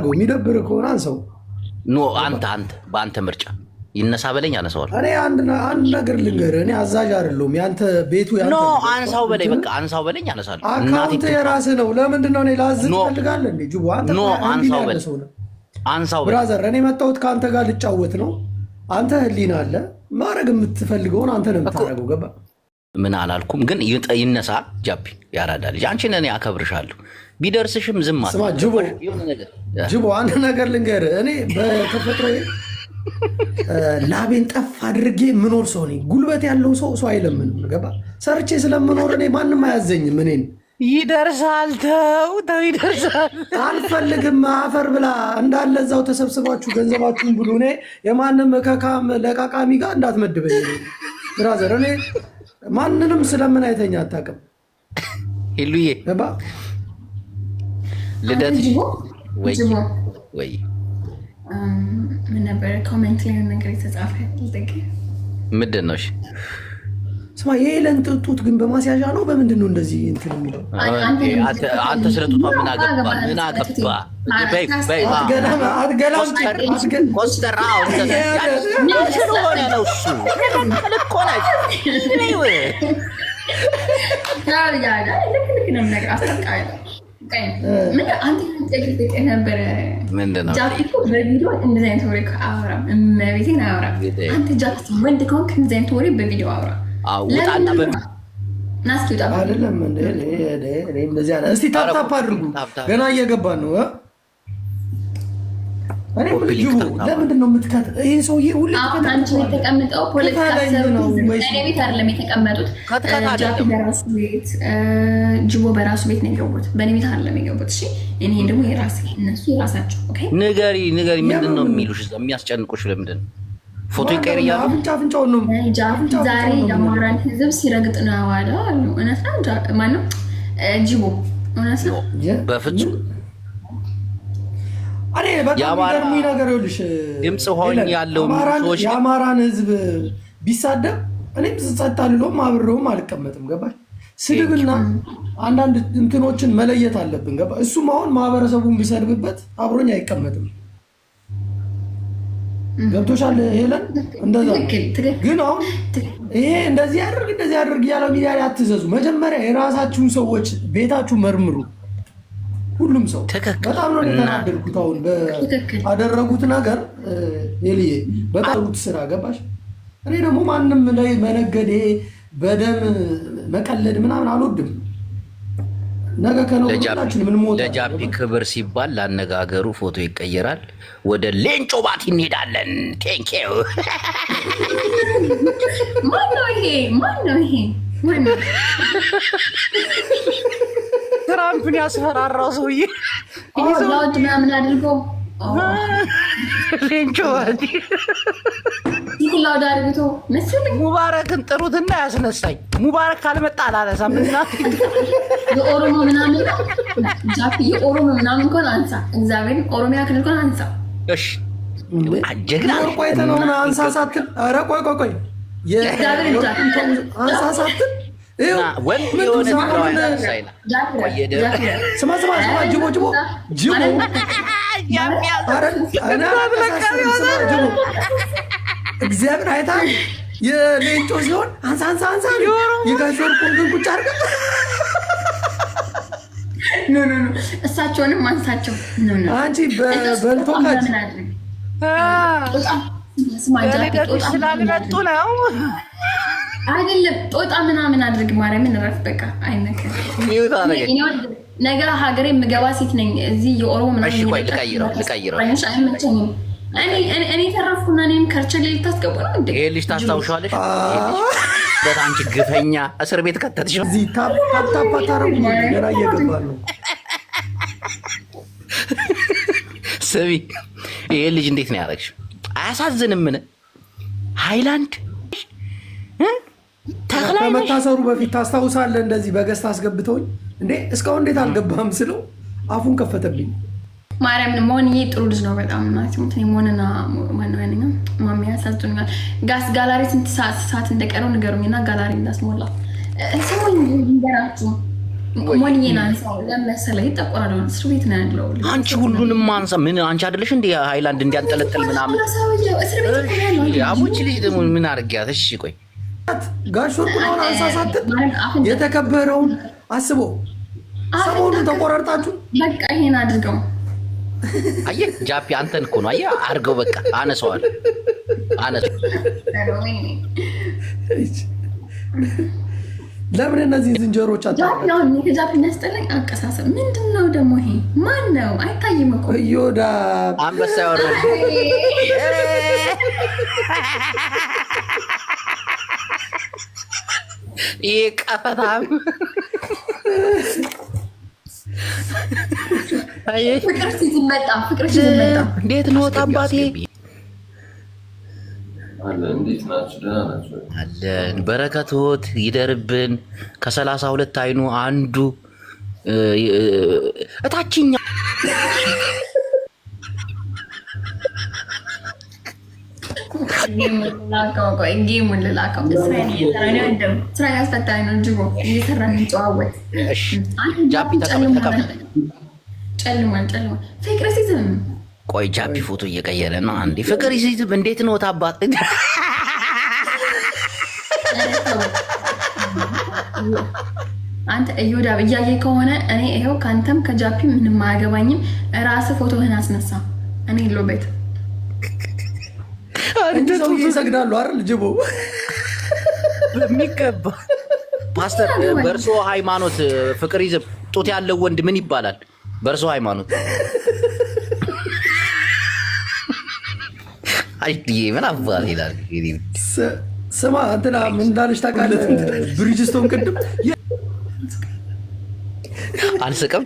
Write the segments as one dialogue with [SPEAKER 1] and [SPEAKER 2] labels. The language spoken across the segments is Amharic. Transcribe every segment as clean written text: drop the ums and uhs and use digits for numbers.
[SPEAKER 1] የሚደብር ከሆነ አንሰው።
[SPEAKER 2] ኖ አንተ በአንተ ምርጫ ይነሳ በለኝ አነሳዋለሁ።
[SPEAKER 1] እኔ አንድ ነገር ልንገርህ፣ እኔ አዛዥ አይደለሁም። ያንተ ቤቱ ያንተ
[SPEAKER 2] ኖ አንሳው በለኝ፣ በቃ አንሳው በለኝ አነሳለሁ።
[SPEAKER 1] አካውንት የራስህ ነው። ለምንድን ነው እኔ ላዝዝ ትፈልጋለህ እንዴ? ጅቡ አንተ
[SPEAKER 2] ኖ አንሳው በለኝ፣ አንሳው በለኝ።
[SPEAKER 1] ብራዘር እኔ መጣሁት ከአንተ ጋር ልጫወት ነው። አንተ ህሊና አለ ማድረግ የምትፈልገውን አንተ ነው የምታደርገው። ገባ?
[SPEAKER 2] ምን አላልኩም፣ ግን ይነሳ። ጃፒ ያራዳ ልጅ አንቺን እኔ አከብርሻለሁ። ቢደርስሽም ዝም አለ።
[SPEAKER 1] ስማ ጅቦ አንድ ነገር ልንገርህ፣ እኔ በተፈጥሮ ላቤን ጠፍ አድርጌ ምኖር ሰው ነኝ። ጉልበት ያለው ሰው አይለምንም። ገባ? ሰርቼ ስለምኖር እኔ ማንም አያዘኝም። እኔን
[SPEAKER 2] ይደርሳል። ተው ይደርሳል።
[SPEAKER 1] አልፈልግም። አፈር ብላ እንዳለ እዛው ተሰብስባችሁ ገንዘባችሁን ብሉ። እኔ የማንም ከካም ለቃቃሚ ጋር እንዳትመድበኝ ብራዘር። እኔ ማንንም ስለምን አይተኛ አታውቅም።
[SPEAKER 2] ሄሉዬ
[SPEAKER 1] ገባ?
[SPEAKER 2] ልደት ወይ
[SPEAKER 3] ምን ነበር ኮሜንት ላይ ነገር የተጻፈ
[SPEAKER 2] ምንድን ነው?
[SPEAKER 1] ስማ የኤለን ጡት ግን በማስያዣ ነው በምንድን ነው እንደዚህ እንትን የሚለው?
[SPEAKER 2] አንተ ስለ ጡቷ ምን አገባ? ምንድን ነው
[SPEAKER 3] በቪዲዮ እንደዚህ አይነት ወሬ አወራም። እመቤቴን አወራም። አንተ ጃክት ወንድ ከሆንክ እንደዚህ አይነት ወሬ በቪዲዮ አወራ።
[SPEAKER 1] አይደለም እንደዚህ አለ። እስቲ ታፕታፕ አድርጉ። ገና እየገባን ነው። እኔ ለምንድን ነው የምትከት? ይሄ ሰውዬ ሁሌ
[SPEAKER 3] የተቀመጠው ፖለቲካ ነው። እኔ ቤት አይደለም የተቀመጡት። ጃፒ በራሱ ቤት፣ ጅቦ በራሱ ቤት ነው የገቡት። በእኔ ቤት አይደለም የገቡት። እሺ እኔ ደግሞ የራሴ እነሱ የራሳቸው። ኦኬ
[SPEAKER 2] ንገሪ ምንድን ነው የሚሉሽ? የሚያስጨንቁሽ ለምንድን ነው? ፎቶ ይቀር እያሉ
[SPEAKER 1] አፍንጫውን ነው
[SPEAKER 3] ጃፒ ዛሬ የአማራን ህዝብ ሲረግጥ ነው ያዋለው አሉ። እውነት ነው? ማነው ጅቦ? እውነት ነው?
[SPEAKER 2] በፍጹም
[SPEAKER 1] እኔ በጣም የሚገርሙኝ ነገር ይኸውልሽ፣
[SPEAKER 2] ድምፅ ሆኝ ያለው ሰዎች
[SPEAKER 1] የአማራን ህዝብ ቢሳደብ እኔም ጸጥ አልለውም፣ አብሬውም አልቀመጥም። ገባሽ? ስድብና አንዳንድ እንትኖችን መለየት አለብን። ገባ? እሱም አሁን ማህበረሰቡን ቢሰድብበት አብሮኝ አይቀመጥም። ገብቶሻል ሄለን? እንደዛ ግን አሁን ይሄ እንደዚህ ያድርግ እያለው ሚዲያ ላይ አትዘዙ። መጀመሪያ የራሳችሁን ሰዎች ቤታችሁ መርምሩ። ሁሉም ሰው በጣም ነው የተናደድኩት አሁን አደረጉት ነገር ኤልዬ በጣም ስራ ገባሽ። እኔ ደግሞ ማንም ላይ መነገዴ በደም መቀለድ ምናምን አልወድም። ነገ ከነገራችን ምን ሞት
[SPEAKER 2] ለጃፒ ክብር ሲባል ላነጋገሩ ፎቶ ይቀየራል። ወደ ሌንጮ ባቲ እንሄዳለን። ቴንኪው
[SPEAKER 3] ማነው ይሄ
[SPEAKER 2] ትራምፕን ያስፈራራው ሰውዬ
[SPEAKER 3] ላውድ ምናምን አድርጎ
[SPEAKER 2] ሌንጮ ባቲ
[SPEAKER 3] ላውድ አድርጎ መሰለኝ።
[SPEAKER 2] ሙባረክን ጥሩትና ያስነሳኝ። ሙባረክ ካልመጣ አላነሳም።
[SPEAKER 3] የኦሮሞ ምናምን ጃፒ የኦሮሞ ምናምን እንኳን አንሳ። እግዚአብሔር ኦሮሚያ ክልል እንኳን አንሳ።
[SPEAKER 2] እሺ ጀግና
[SPEAKER 1] ቆይተ ነው ምን አንሳሳትን? ኧረ ቆይ አንሳሳትን
[SPEAKER 2] ወንድ የሆነ
[SPEAKER 1] ስማ ጅቦ እግዚአብሔር አይታ የሌንጮ ሲሆን አንሳ የጋሾር ቁንግን ቁጭ አድርገ
[SPEAKER 3] እሳቸውንም አንሳቸው።
[SPEAKER 1] አንቺ በልቶ
[SPEAKER 2] ስላልመጡ ነው
[SPEAKER 3] አይደለም። ጦጣ ምናምን አድርግ ማርያምን እረፍ። በቃ አይነገርም። ነገ ሀገሬ የምገባ ሴት ነኝ። እዚህ የኦሮሞ ምናምን
[SPEAKER 2] ልቀይረው
[SPEAKER 3] አይመቸኝም። እኔ ተረፍኩና እኔም ከርቸሌ ልታስገቡ ነው እንዴ?
[SPEAKER 2] ይሄ ልጅ ታስታውሻለሽ? አንቺ ግፈኛ እስር ቤት ከተትሽ።
[SPEAKER 1] እዚህ ታፕታፕ ታረጉ ገና እየገባ ነው።
[SPEAKER 2] ስሚ ይሄ ልጅ እንዴት ነው ያደረግሽው? አያሳዝንም? ምን ሃይላንድ
[SPEAKER 1] ከመታሰሩ በፊት ታስታውሳለህ? እንደዚህ በገዝታ አስገብተውኝ እንዴ እስካሁን እንዴት አልገባም ስለው አፉን ከፈተብኝ።
[SPEAKER 3] ማርያምን መሆንዬ ጥሩ ልጅ ነው በጣም ማለት ነው። መሆንና ማነው ያንኛው ማሚ ያሳዝኑኛል። ጋስ ጋላሪ ስንት ሰዓት እንደቀረው ንገሩኝና ጋላሪ እንዳስሞላ ሰሞን ይንገራችሁ። ሞኒና አንሳው ለመሰለኝ ይጠቆራል። እስር ቤት ነው ያለው።
[SPEAKER 2] አንቺ ሁሉንም አንሳ። ምን አንቺ አይደለሽ እንዴ ሃይላንድ እንዲያንጠለጥል ምናምን? አቦች ልጅ ደግሞ ምን አድርጊያት? እሺ ቆይ
[SPEAKER 1] ጋሽ ወርቁን አሁን አንሳሳት የተከበረውን አስቦ ሰሞኑን ተቆራርጣችሁ
[SPEAKER 3] በቃ ይሄን አድርገው።
[SPEAKER 2] አየህ ጃፒ አንተን እኮ ነው አየህ አድርገው። በቃ አነሳዋል
[SPEAKER 1] ለምን እነዚህ ዝንጀሮች
[SPEAKER 3] አታውቃለህ? ጃፒ የሚያስጠላኝ አቀሳሰብ ምንድን ነው ደግሞ? ይሄ ማን ነው? አይታይም እኮ
[SPEAKER 1] እዮዳ
[SPEAKER 2] አንበሳ ያወራል። ይሄ ቀፈታም
[SPEAKER 3] ፍቅር ሲመጣ
[SPEAKER 2] እንዴት ነው አባቴ? አለን በረከቶት ይደርብን። ከ32 አይኑ አንዱ እታችኛ
[SPEAKER 3] ጌሙን ልላከው። ስራ ያስፈታኝ ነው። ጅቦ እየሰራ እንጨዋወት። ጨልሟል። ፍቅር ሲዝም
[SPEAKER 2] ቆይ ጃፒ ፎቶ እየቀየረ ነው። አንዴ ፍቅር ሲዝም እንዴት ነው ታባት?
[SPEAKER 3] አንተ እዮዳ እያየ ከሆነ እኔ ይኸው ከአንተም ከጃፒ ምንም አያገባኝም። ራስህ ፎቶህን አስነሳ። እኔ የለው ቤት
[SPEAKER 1] ሰው ይሰግዳሉ አይደል? ጅቦ
[SPEAKER 2] በሚገባ ፓስተር፣ በእርሶ ሃይማኖት ፍቅር ይዝም ጡት ያለው ወንድ ምን ይባላል? በእርሶ ሃይማኖት አይዲ ምን አባል ይላል?
[SPEAKER 1] ስማ እንትና ምን እንዳለች ታውቃለህ? ብሪጅስቶን ቅድም
[SPEAKER 2] አልስቅም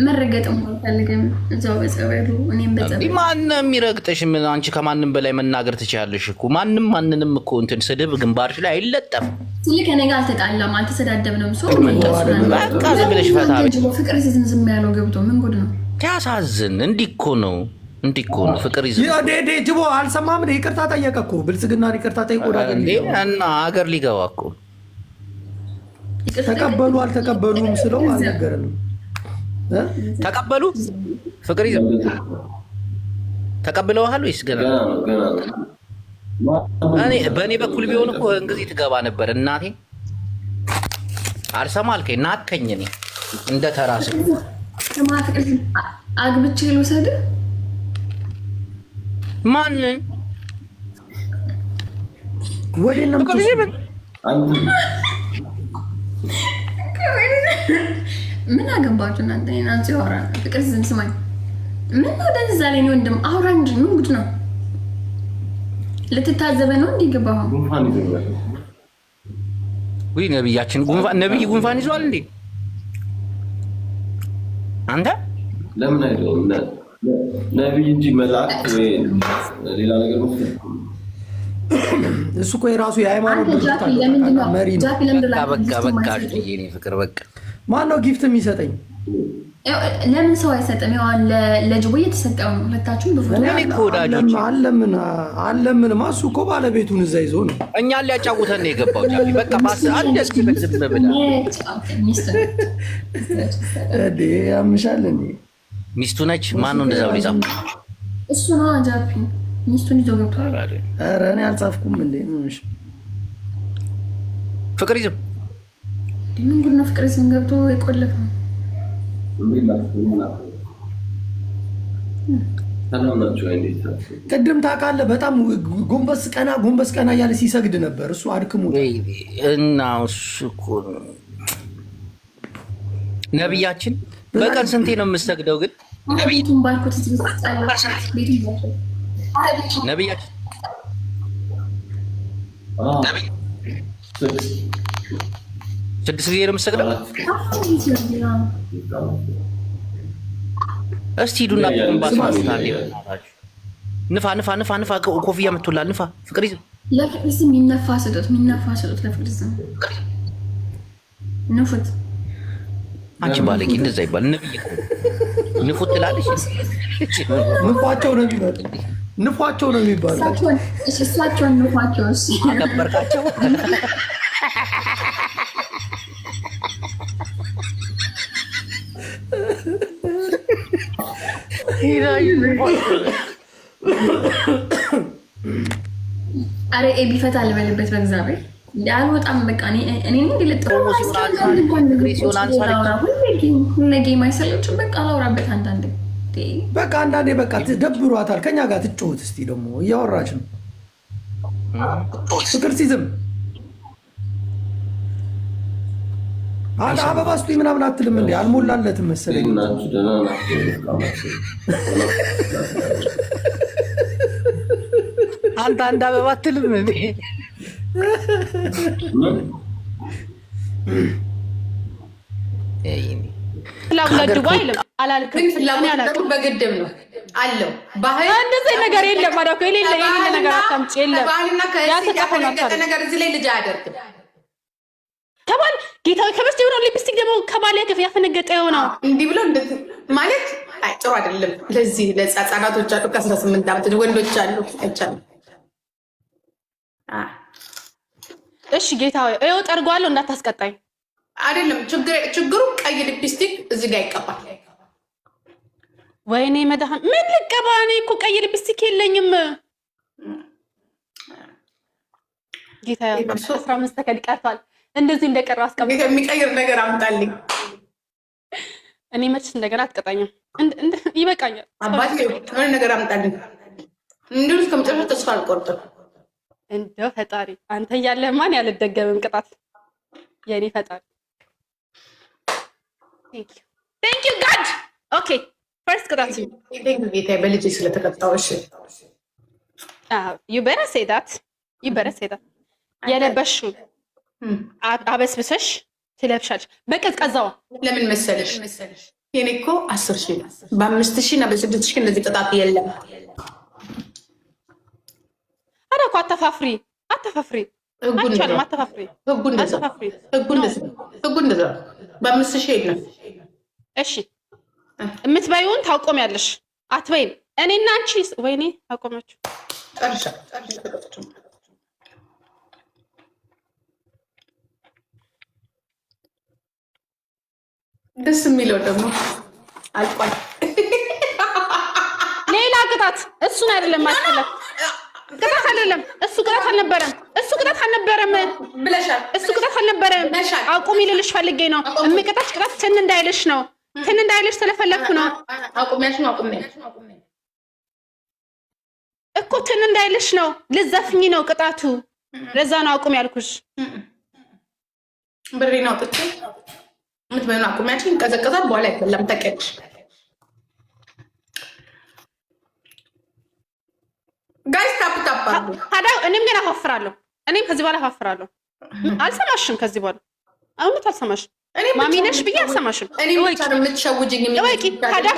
[SPEAKER 3] መረገጥም አልፈልግም። እዛው በጸበሉ እኔም በጸበሉ
[SPEAKER 2] ማንም የሚረግጥሽ ምን? አንቺ ከማንም በላይ መናገር ትችያለሽ እኮ። ማንንም እኮ እንትን ስድብ ግንባርሽ ላይ አይለጠፍም።
[SPEAKER 3] ስልክ እኔ ጋር አልተጣላም አልተሰዳደብንም። ሰው
[SPEAKER 2] በቃ ዝም ብለሽ ፈታ።
[SPEAKER 3] ፍቅር ሲዝም ዝም ያለው ገብቶ ምን ጉድ ነው?
[SPEAKER 2] ሲያሳዝን። እንዲህ እኮ ነው ፍቅር ይዝም።
[SPEAKER 1] ጅቦ አልሰማም። ይቅርታ ጠየቀ እኮ ብልጽግና ይቅርታ ጠይቆ
[SPEAKER 2] እና ሀገር ሊገባ እኮ
[SPEAKER 1] ተቀበሉ አልተቀበሉም ስለው አልነገረንም።
[SPEAKER 2] ተቀበሉ ፍቅር ይዘው ተቀብለዋል ወይስ ገና? በእኔ በኩል ቢሆን እኮ እንግዲህ ትገባ ነበር። እናቴ አልሰማ አልከኝ ናከኝ። እኔ እንደ ተራስ
[SPEAKER 3] አግብቼ ልውሰድ።
[SPEAKER 2] ማንን
[SPEAKER 1] ወዴት ነው
[SPEAKER 3] ምን አገባችሁ እናንተ? ናንቺ አውራ ፍቅር ዝም ስማኝ። ምን ነው ደንዛ ላይ ነው ወንድም አውራ እንጂ ምን ጉድ ነው? ልትታዘበ ነው እንዲገባው።
[SPEAKER 2] ወይ ነብያችን ነብይ ጉንፋን ይዟል እንዴ? አንተ
[SPEAKER 4] ለምን አይደለም ነብይ እንጂ መልአክ ወይ ሌላ ነገር ነው።
[SPEAKER 1] እሱ እኮ የራሱ የሃይማኖት መሪ ነው።
[SPEAKER 2] በቃ የኔ ፍቅር በቃ
[SPEAKER 1] ማነው ጊፍት የሚሰጠኝ?
[SPEAKER 3] ለምን ሰው አይሰጥም? ያው ለጅቦ እየተሰጠው ነው። ሁለታችሁም
[SPEAKER 2] ወዳጆች
[SPEAKER 1] አለምን ማሱ እኮ ባለቤቱን እዛ ይዞ ነው
[SPEAKER 2] እኛን ሊያጫውተን ነው የገባው። ጃፒ በቃ ባስ አንድ እስኪ በዝም ብላ
[SPEAKER 1] ያምሻል እንዴ?
[SPEAKER 2] ሚስቱ ነች። ማን ነው እንደዛው ሊጻፍ?
[SPEAKER 3] እሱ ነው ጃፒ ሚስቱን ይዞ ገብቷል።
[SPEAKER 1] ኧረ እኔ አልጻፍኩም እንዴ?
[SPEAKER 2] ፍቅር ይዝም
[SPEAKER 3] ምን ጉድ ነው? ፍቅር ይዝም ገብቶ የቆለፈው
[SPEAKER 1] ቅድም ታውቃለህ፣ በጣም ጎንበስ ቀና እያለ ሲሰግድ ነበር። እሱ አድክሞ
[SPEAKER 2] እና እሱ እኮ ነብያችን በቀን ስንቴ ነው የምሰግደው? ግን
[SPEAKER 3] ቤቱን ባልኩት
[SPEAKER 2] ነብያችን ስድስት ጊዜ ነው የምሰግደው። እስቲ ሂዱና ንፋ ኮፍያ መቶላል። ንፋ ፍቅር ይዝም
[SPEAKER 3] ለፍቅር ይዝም የሚነፋ ስጡት ለፍቅር ይዝም ንፉት።
[SPEAKER 2] አንቺ ባለጌ እንደዛ ይባል ነብይ ንፉት ትላለች።
[SPEAKER 1] ንፏቸው ነው የሚባለው።
[SPEAKER 3] እሳቸውን ንፏቸው።
[SPEAKER 2] አከበርካቸው
[SPEAKER 3] አረ ኤቢ ፈታ ልበልበት በእግዚአብሔር ያልወጣም በቃ እኔ እንዲለጥረው ሁሌ አይሰለችም። በቃ አላውራበት አንዳንዴ
[SPEAKER 1] በቃ አንዳንዴ በቃ ትደብሯታል። ከኛ ጋር ትጫወት እስቲ ደግሞ እያወራች ነው። ፍቅር ሲዝም አበባ ስጡኝ ምናምን አትልም እንዴ? አልሞላለትም መሰለኝ።
[SPEAKER 2] አንተ አንድ አበባ አትልም እንዴ?
[SPEAKER 5] ፍላጎት አይልም አላልክም። ፍላጎት በግድም ነው አለው። ባህል እንደዚህ ነገር የለም ማለት ነው። የሌለ ነገር አታምጪ። የለም ባህልና ከዚህ ነገር እዚህ ላይ ልጅ አያደርግም። ከባል ጌታው ከበስተ የሆነው ሊፕስቲክ ደግሞ ከባል ያፈነገጠ የሆነው እንዲህ ብሎ እንደዚህ ማለት ጥሩ አይደለም። ለዚህ ለጻጻናቶች አሉ ከ18 ዓመት ወንዶች አሉ አይቻልም። እሺ ጌታው ይኸው ጠርጓለሁ እንዳታስቀጣኝ አይደለም። ችግሩ ቀይ ሊፕስቲክ እዚህ ጋር ይቀባል። ወይኔ መድኃኒት ምን ልቀባ? እኔ እኮ ቀይ ሊፕስቲክ የለኝም። ጌታዬ 15 ሰከንድ ቀርቷል። እንደዚህ እንደቀረው አስቀምጥ። የሚቀይር ነገር አምጣልኝ። እኔ መች እንደገና አትቀጣኝም። ይበቃኛል። አባቴ ምን ነገር አምጣልኝ። እንደው እስከመጨረሻ ተስፋ አልቆርጥም። እንደው ፈጣሪ አንተ እያለህ ማን ያልደገምም ቅጣት የኔ ፈጣሪ። ቴንክ ዩ ጋድ። ኦኬ ፈርስት ቅጣት ጌታዬ በልጄ ስለተቀጣው። እሺ ዩ በረር ሴይ ዳት የለበሽው አበስብሰሽ ትለብሻለሽ በቀዝቀዛው። ለምን መሰለሽ የኔ እኮ 10,000 ነው። በ5,000 እና በ6,000 እንደዚህ ቅጣት የለም። አረ እኮ አተፋፍሪ አንቻልም። አተፋፍሪ ህጉ እንደዛ በ5,000 የለም። እሺ የምትበይውን ታቆሚያለሽ። አትበይም። እኔና አንቺ ወይኔ አቆማችሁ። ጨርሻ ደስ የሚለው ደግሞ አልቋል። ሌላ ቅጣት እሱን አይደለም ማስፈለግ ቅጣት አይደለም። እሱ ቅጣት አልነበረም ብለሻል። እሱ ቅጣት አልነበረም። አቁሚ ልልሽ ፈልጌ ነው። የሚቀጣች ቅጣት ትን እንዳይልሽ ነው። ትን እንዳይልሽ ስለፈለግኩ ነው። አቁሚያሽ ነው። አቁሚ እኮ ትን እንዳይልሽ ነው። ልዘፍኝ ነው ቅጣቱ። ለዛ ነው አቁሚ ያልኩሽ። ብሬ ነው ጥቼ ምትበይው አቁሚያችን ቀዘቀዛል። በኋላ አይፈለም ተቀጭ። ጋይስ ታፕ ታዳ እኔም ገና አፋፍራለሁ። እኔም ከዚህ በኋላ አፋፍራለሁ። አልሰማሽም። ከዚህ በኋላ አሁን አልሰማሽም። ማሚነሽ ብዬ አልሰማሽም። እኔ ብቻ ነው የምትሸውጂኝ። ታዳ